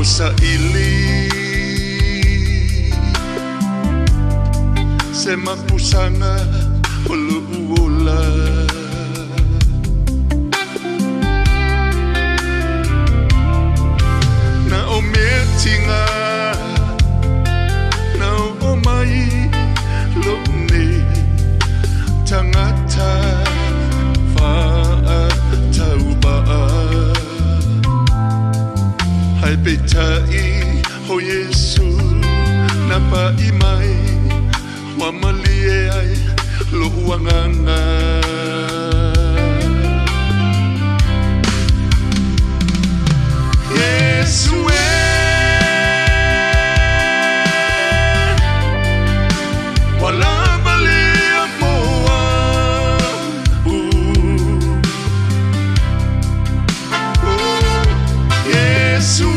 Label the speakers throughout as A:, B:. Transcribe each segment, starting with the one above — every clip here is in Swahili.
A: sa ili se mapusanga uluula na o metinga na o mai lone tangata hai petai ho Iesu na pa imai wa malie ai lo uanganga Iesu wala malia moa Iesu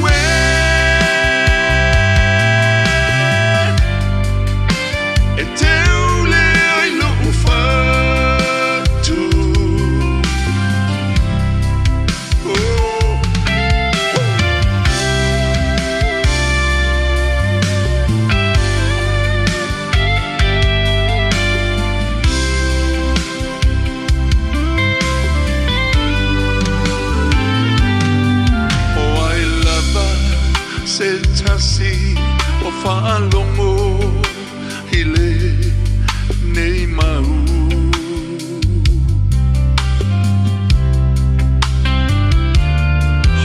A: Tasi o whaalongo hile nei mau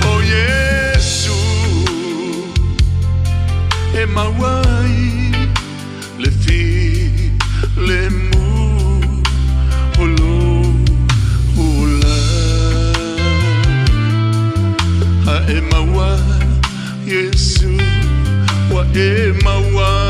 A: Ho Iesu e mawai le fi le mu holo hula ha e mawai Iesu wa e mawa